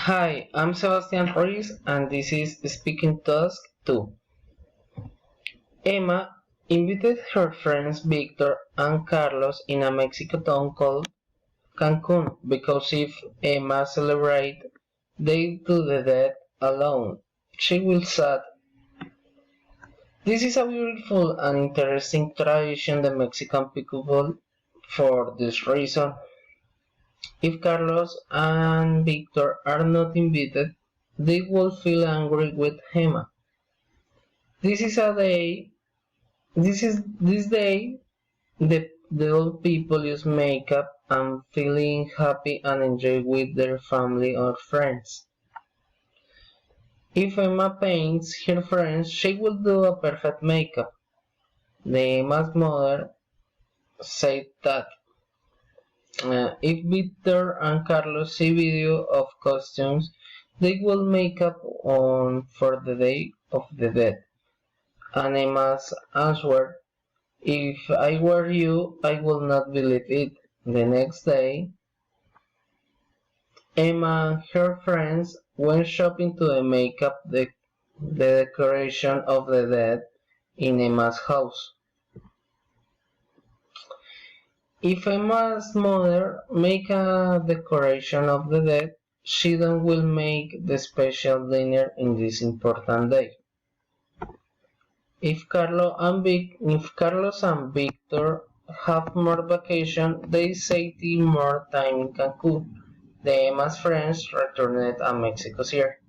Hi, I'm Sebastian Ruiz and this is Speaking Task 2. Emma invited her friends Victor and Carlos in a Mexico town called Cancun because if Emma celebrates Day to the Dead alone, she will sad. This is a beautiful and interesting tradition the Mexican people for this reason. If Carlos and Victor are not invited, they will feel angry with Emma. This is a day. This day the old people use makeup and feeling happy and enjoy with their family or friends. If Emma paints her friends, she will do a perfect makeup. The Emma's mother said that. If Victor and Carlos see video of costumes, they will make up on for the Day of the Dead. And Emma's answered, "If I were you, I would not believe it." The next day, Emma and her friends went shopping to make up the decoration of the dead in Emma's house. If Emma's mother make a decoration of the dead, she then will make the special dinner in this important day. If Carlos and Victor have more vacation, they stay more time in Cancun. The Emma's friends returned to Mexico here.